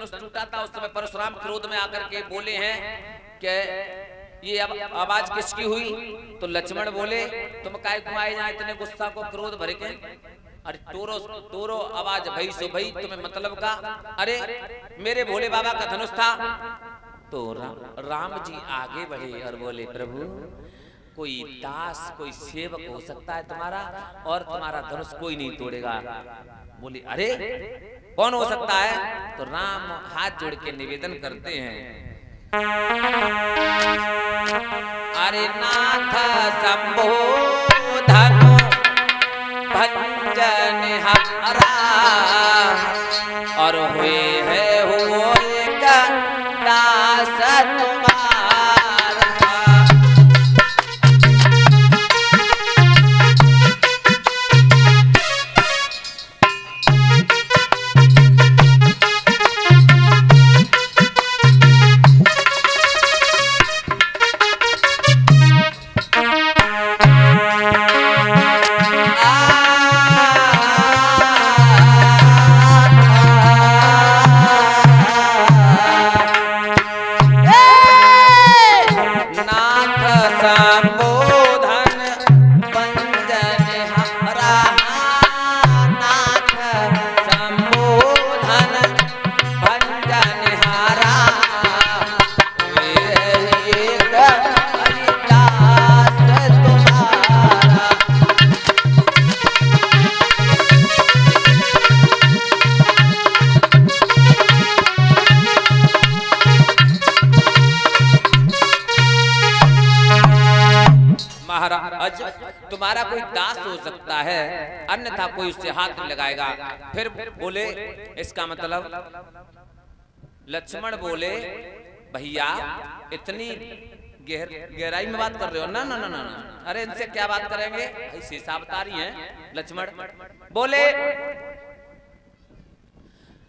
टूटा था उस समय परशुराम क्रोध में आकर के बोले हैं कि ये अब आवाज किसकी हुई? तो लक्ष्मण बोले तुम काय घुमाए जाए इतने गुस्सा को क्रोध भर के? अरे तोरो तोरो आवाज भई सो भई, तुम्हें मतलब का? अरे मेरे भोले बाबा का धनुष था। तो राम जी आगे बढ़े और बोले प्रभु कोई दास कोई सेवक हो सकता है तुम्हारा, और तुम्हारा धनुष कोई नहीं तोड़ेगा। बोले अरे कौन हो सकता है? तो राम हाथ जोड़ के निवेदन करते हैं, अरे नाथ शंभो धनु भंजन हरा, और हुए है हो एक दास तुम्हारा। महाराज तुम्हारा कोई दास हो सकता है, अन्यथा कोई उससे हाथ नहीं लगाएगा। फिर बोले इसका मतलब? लक्ष्मण बोले भैया इतनी गहराई में बात कर रहे हो? ना ना ना ना, अरे इनसे क्या बात करेंगे, शीशा बता रही हैं। लक्ष्मण बोले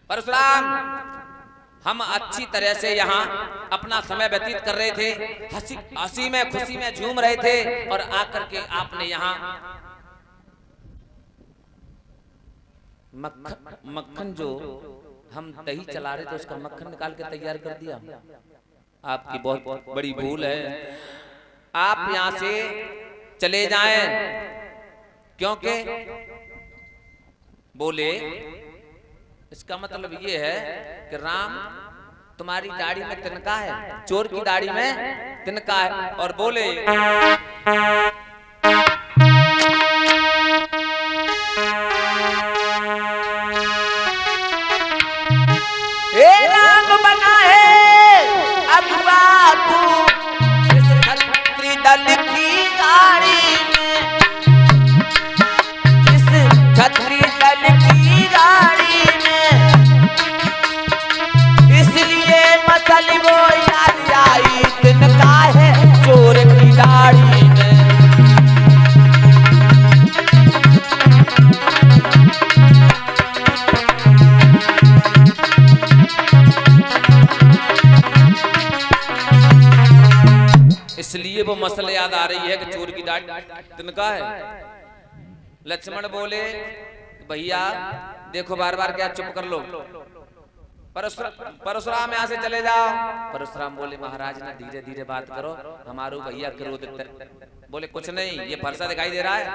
परशुराम हम अच्छी तरह से यहाँ अपना समय व्यतीत कर रहे थे, हंसी में खुशी में झूम रहे थे, और आकर के आपने यहाँ मक्खन जो हम दही चला रहे थे उसका मक्खन निकाल के तैयार कर दिया। आपकी बहुत बड़ी भूल है, आप यहाँ से चले जाएं। क्योंकि बोले इसका मतलब ये है कि राम तुम्हारी दाढ़ी में तिनका है, चोर की दाढ़ी में तिनका है। और बोले ए राम बना है अगुआ तू इस क्षत्रिय दल की गाड़ी में, इस क्षत्रिय दल की गाड़ी में, इसलिए मसल वो याद आई तिनका है चोर की दाढ़ी में। इसलिए वो मसल याद आ रही है कि चोर की दाढ़ी तिनका है। लक्ष्मण बोले भैया देखो बार बार क्या चुप कर लो, परशुराम यहाँ से चले जाओ। परशुराम बोले महाराज ना धीरे धीरे बात करो, हमारो भैया क्रोधित। बोले कुछ नहीं, ये फरसा दिखाई दे रहा है,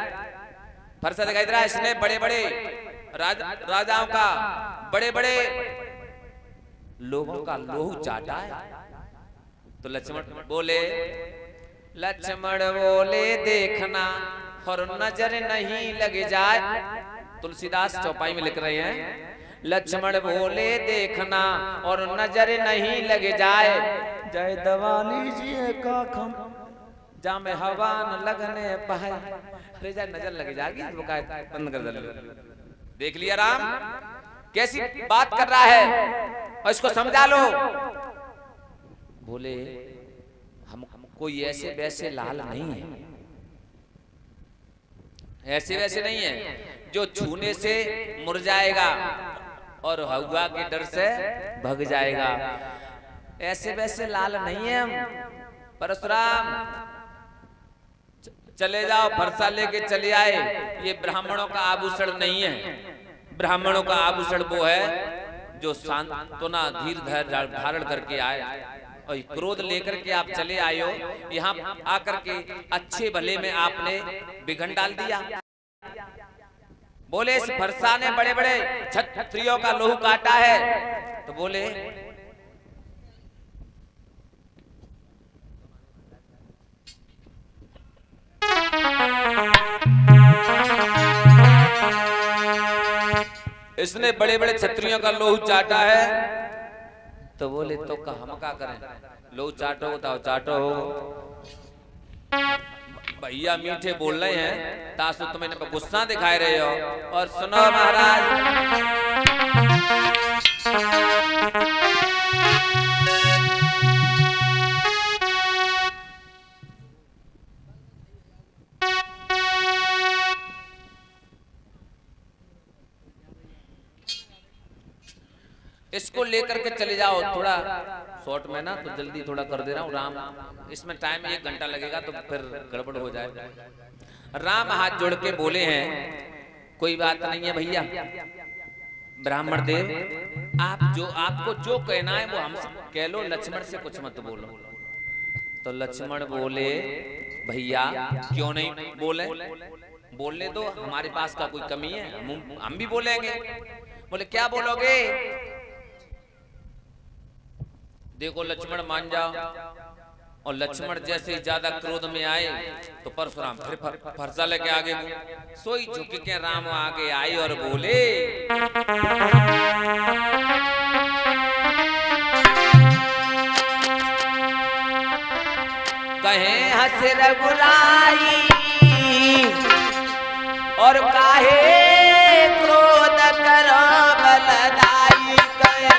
फरसा दिखाई दे रहा है, इसने बड़े बड़े राजाओं का बड़े बड़े लोगों का लोहू चाटा है। तो लक्ष्मण बोले देखना और नजर नहीं लग जाए। तुलसीदास चौपाई में लिख रहे हैं, लक्ष्मण बोले देखना और नजर नहीं लग जाए, जय दवाली जी का खम जा में हवा न लगने पाए। अरे जाए नजर लग जाएगी, बंद कर दे। देख लिया राम कैसी बात कर रहा है, और इसको समझा लो। बोले हम कोई ऐसे वैसे लाल नहीं है, ऐसे वैसे नहीं है जो छूने से मुरझाएगा और हवा के डर से भग जाएगा। ऐसे वैसे लाल नहीं है हम। परशुराम चले जाओ, फरसा लेके चले आए। ये ब्राह्मणों का आभूषण नहीं है, ब्राह्मणों का आभूषण वो है जो सांत्वना धीर धारण करके आए और क्रोध लेकर के आप चले आए हो, यहाँ आकर के अच्छे भले में आपने विघन डाल दिया। बोले इस फरसा ने बड़े बड़े क्षत्रियों का लहू काटा है। तो बोले इसने बड़े बड़े क्षत्रियों का लोहू चाटा है। तो बोले तो हम का करें, लोहू चाटो तो चाटो हो, भैया मीठे बोल रहे हैं तासु तुम्हें गुस्सा दिखाए रहे हो। और सुनो महाराज, इसको लेकर के चले जाओ। थोड़ा शॉर्ट में ना तो जल्दी थोड़ा कर दे रहा हूँ राम, इसमें टाइम 1 घंटा लगेगा तो फिर गड़बड़ हो जाए। राम हाथ जोड़ के बोले हैं कोई बात नहीं है भैया ब्राह्मण देव, आपको जो कहना है वो हमसे कह लो, लक्ष्मण से कुछ मत बोलो। तो लक्ष्मण बोले भैया क्यों नहीं बोले, बोलने दो, हमारे पास का कोई कमी है, हम भी बोलेंगे। बोले क्या बोलोगे? देखो लक्ष्मण मान जाओ। और लक्ष्मण जैसे ही ज्यादा क्रोध में आए तो परशुराम फिर फरसा लेके आगे सोई झुक के राम आगे आए और बोले कहे हंस रघुराई और काहे क्रोध करो बलदाई। कहे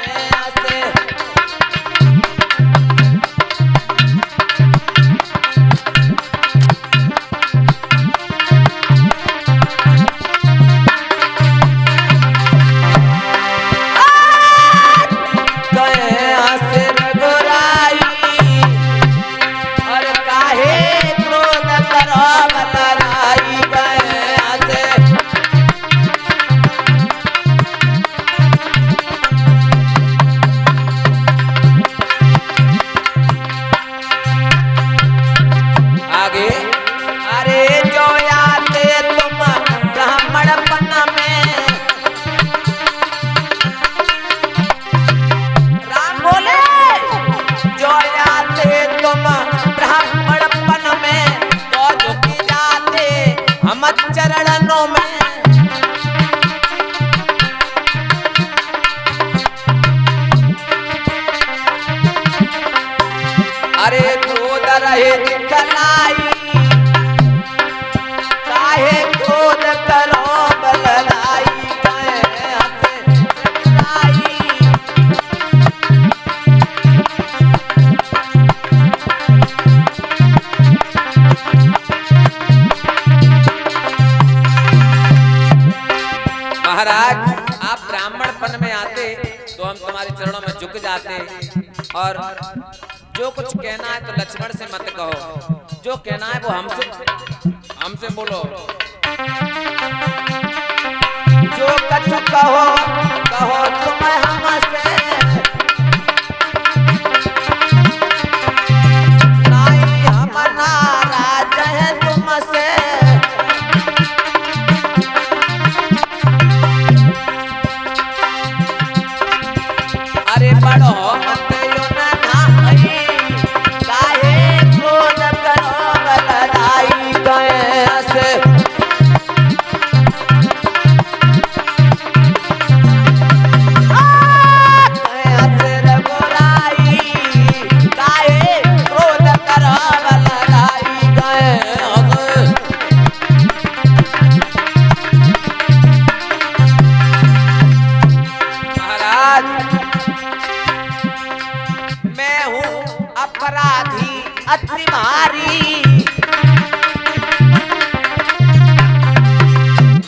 और जो कुछ कहना है तो लक्ष्मण से मत कहो, जो कहना है वो हमसे बोलो। जो कुछ कहो कहो तुम हमसे, नहीं हम नाराज हैं तुमसे। अरे बड़ो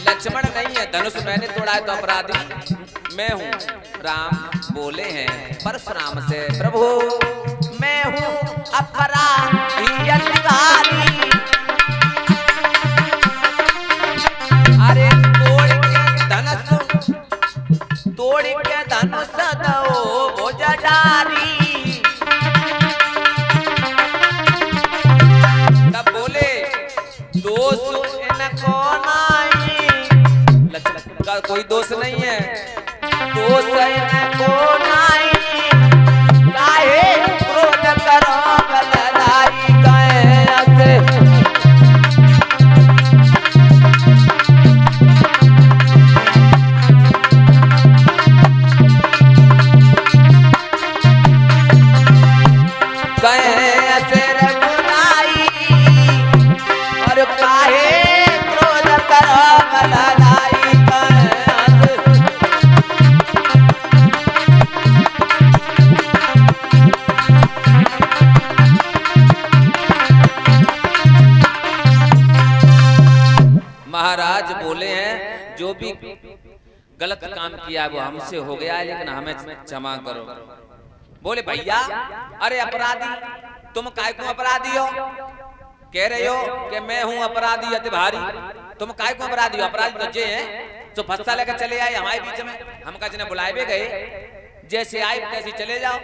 लक्ष्मण नहीं है, धनुष मैंने तोड़ा है तो अपराधी मैं हूँ। राम बोले हैं परशुराम से प्रभु मैं हूँ अपराधी अधिकारी। अरे तोड़ के धनुष भी गलत काम किया वो हमसे हो गया है, लेकिन हमें क्षमा करो। बोले भैया अरे अपराधी तुम काय को अपराधी हो? कह रहे हो कि मैं हूं अपराधी अति भारी, तुम काय को अपराधी हो? अपराधी तो जे हैं जो फस्सा लेकर चले आए हमारे बीच में, हम का जिन्हें बुलाए भी गए, जैसे आए तैसे चले जाओ।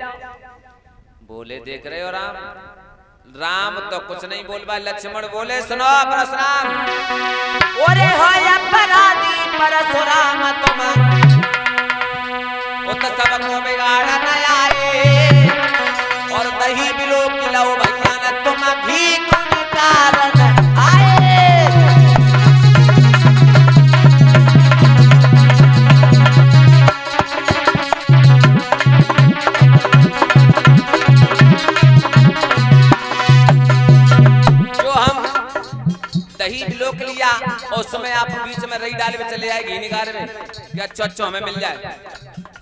बोले देख रहे हो राम, राम तो कुछ नहीं बोल पाए, लक्ष्मण बोले सुनो परशुराम, ओरे हो अपराधी परशुराम तुम, वो तो सबको बिगाड़ न आए, और दही बिलो खिलाओ भैया न तुम भी तुम कारण आए। दही बिलोक लिया और उसमें आप बीच में रही डाले में चले आए घी निगार में कि अच्छा हमें मिल जाए।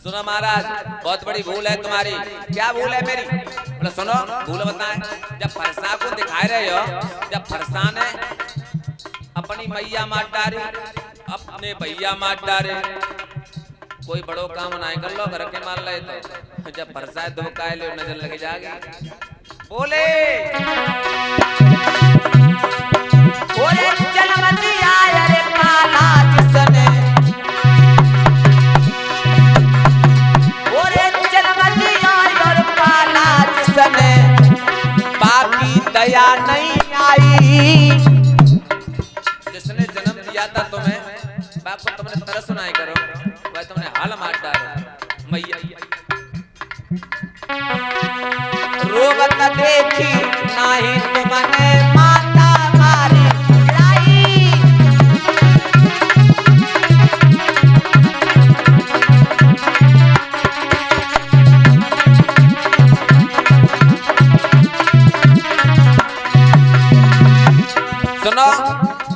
सुनो महाराज बहुत बड़ी भूल है तुम्हारी। क्या भूल है मेरी? बोले सुनो भूल बताएं। जब फरसा को दिखाए रहे हो, जब फरसा ने अपनी मैया मार डाली, अपने भैया मार डाले, कोई बड़ो काम नहीं कर लो घर के मार ले, तो जब फरसा धोखाए ले नजर लगी जाएगी। बोले ओरे जलमती आय रे काला जिसने, ओरे जलमती आय और काला जिसने, बाकी दया नहीं आई। जिसने जन्म दिया था तुम्हें, बाप को तुमने तरस नहीं करो, वह तुमने हाल मार डाला। मैया रोगत देखी नहीं तुमने माता मारी लाई। सुनो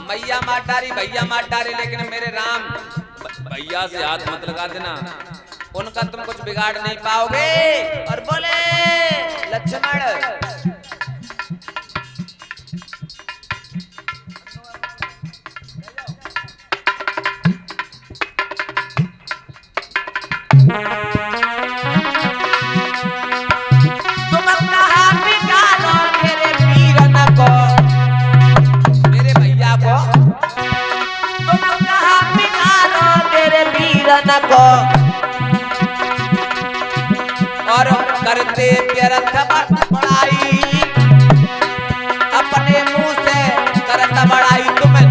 मैया मार डारी भैया मार डारे, लेकिन मेरे राम भैया से हाथ मत लगा देना, उनका तुम कुछ बिगाड़ नहीं पाओगे। और बोले लक्ष्मण तुम कहा बिगाड़ो मेरे वीरन को, मेरे भैया को, तुम कहा बिगाड़ो मेरे वीरन को, और करते व्यर्थ बड़ाई, अपने मुंह से करत बड़ाई, तुम्हें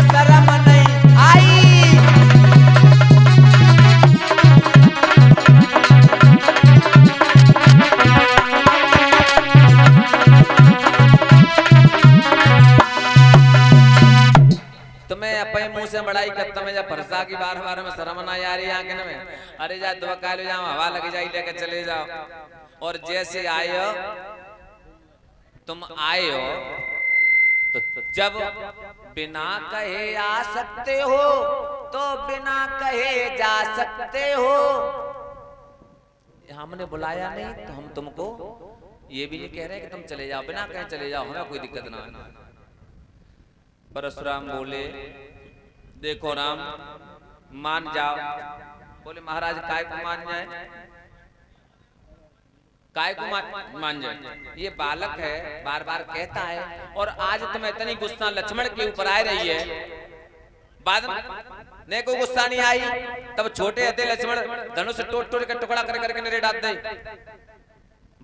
शर्म नहीं आई। तुम्हें अपने मुंह से बड़ाई करता मैं, जब फरसा की बार बार में शर्म ना आ रही आंखन में, अरे जा दो काले जाओ हवा लग जाए लेके चले जाओ। और जैसे आए हो तुम आए हो, तो जब बिना कहे आ सकते हो तो बिना कहे जा सकते हो। हमने बुलाया नहीं तो हम तुमको ये भी नहीं कह रहे कि तुम चले जाओ, बिना कहे चले जाओ, हमें कोई दिक्कत ना है। परशुराम बोले देखो राम मान जाओ। बोले महाराज काय को मान जाए, काय को मान जाए? ये बालक है बार बार कहता है, और आज तुम्हें इतनी गुस्सा लक्ष्मण के ऊपर आ रही है, बाद ने को गुस्सा नहीं आई, तब छोटे थे लक्ष्मण धनुष टोट टोट के टुकड़ा कर करके नरे डाल दे।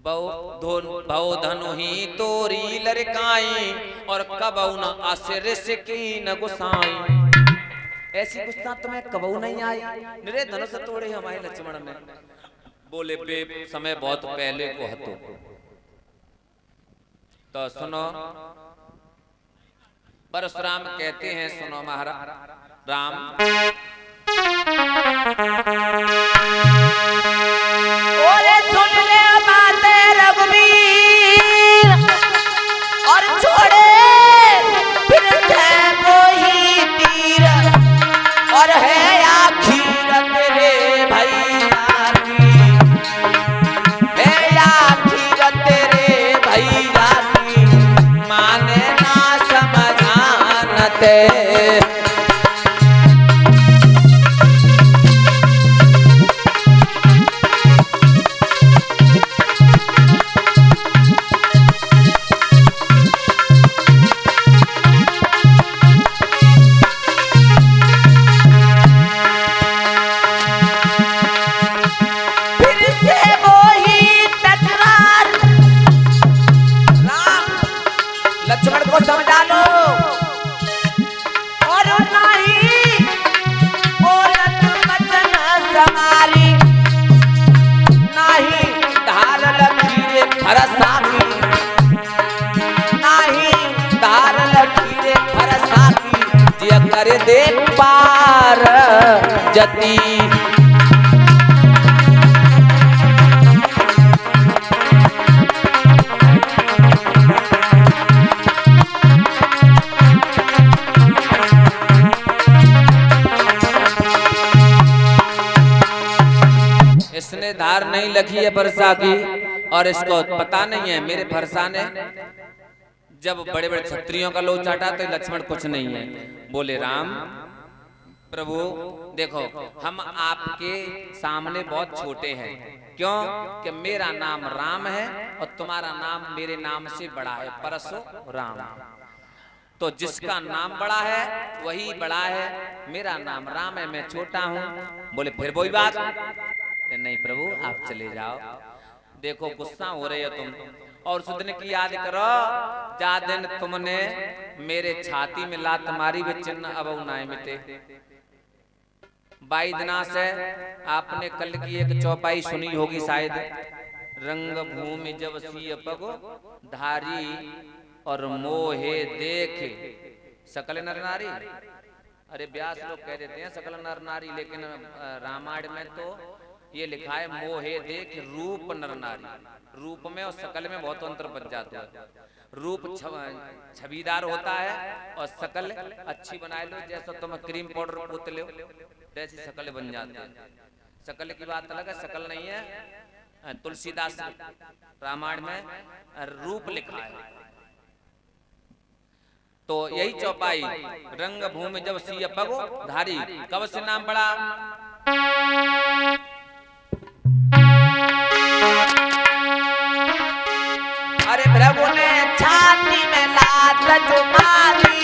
बहु धनु ही तोरी लड़काई, और कबऊ न आश्चर्य से की न गुस्साई। ऐसी गुस्सा तुम्हें कबऊ नहीं आई, निरे धनुष तोड़े हमारे लक्ष्मण ने। बोले बे समय बहुत पहले को हतो। तो सुनो परशुराम कहते हैं, सुनो महाराज राम, ओरे सुन ले बातें रघुवीर, और छोड़े फिर से वही तीर, और है आखिर तेरे भैया की, है आखिर तेरे भैया की, माने ना समझानते। देख पार जती। इसने धार नहीं लगी है फरसा की और इसको पता नहीं है मेरे फरसा ने जब बड़े बड़े क्षत्रियों का लोग चाटा तो लक्ष्मण कुछ नहीं है। बोले राम प्रभु देखो हम आपके सामने बहुत छोटे हैं, क्यों कि मेरा नाम राम है और तुम्हारा नाम मेरे नाम से बड़ा है, परशुराम। तो जिसका नाम बड़ा है वही बड़ा है, मेरा नाम राम है, मैं छोटा हूं। बोले फिर वही बात, नहीं प्रभु आप चले जाओ। देखो गुस्सा हो रहे हो तुम, और उस दिन की याद करो जा दिन तुमने मेरे छाती में लात मारी वे चिन्ह अब ना मिटे। 22 दिना से आपने कल की एक चौपाई सुनी होगी शायद, रंग भूमि जब सिय पग धारी और मोहे देख सकल नर नारी। अरे व्यास लोग कह देते हैं सकल नर नारी, लेकिन रामायण में तो ये लिखा है मोहे देख रूप नर नारी। रूप में और सकल में बहुत अंतर बन जाता है। रूप छविदार होता है और सकल अच्छी बनाए लो, जैसा तुम क्रीम पाउडर पोत लो वैसी सकल बन जाती है। सकल की बात अलग है, सकल नहीं है। तुलसीदास रामायण में रूप लिखा है। तो यही चौपाई रंग भूमि जब सिय पगो धारी, कब से नाम बड़ा। अरे प्रभु ने छाती में लात जो मारी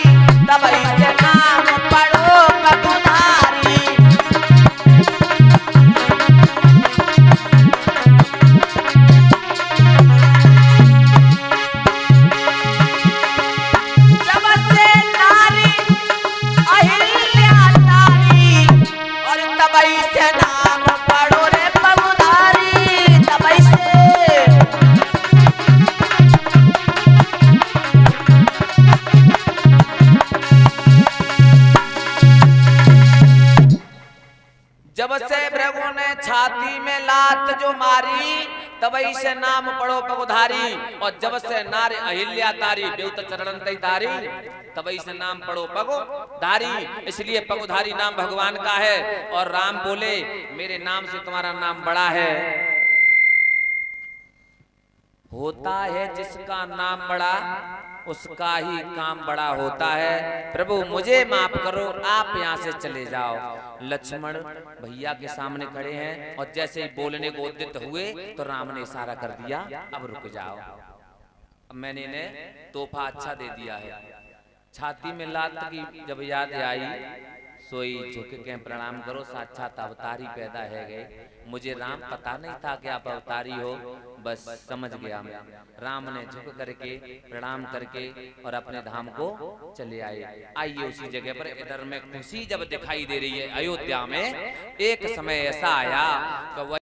तब इसे नाम पढ़ो पगुधारी। जब से नारी अहिल्या तारी और तब इसे नाम पढ़ो रे पगुधारी। तब इसे जब से प्रभु ने छाती में लात जो मारी तब से नाम पढ़ो पगुधारी। और जब से नारी अहिल्या तारी देवत चरण तारी तब से नाम पढ़ो पगुधारी। इसलिए पगुधारी नाम भगवान का है। और राम बोले मेरे नाम से तुम्हारा नाम बड़ा है। होता है जिसका नाम बड़ा उसका ही काम बड़ा होता है। प्रभु मुझे माफ करो, आप यहाँ से चले जाओ। लक्ष्मण भैया के सामने खड़े हैं और जैसे ही बोलने को उद्यत हुए तो राम ने इशारा कर दिया अब रुक जाओ। अब मैंने इन्हें तोहफा अच्छा दे दिया है। छाती में लात की जब याद आई सोई झुक के प्रणाम करो, साक्षात अवतारी पैदा है गए। मुझे राम पता नहीं था कि आप अवतारी हो, बस समझ गया मैं। राम ने झुक करके प्रणाम करके और अपने धाम को चले आए। आइए उसी जगह पर इधर में खुशी जब दिखाई दे रही है अयोध्या में, एक समय ऐसा आया कि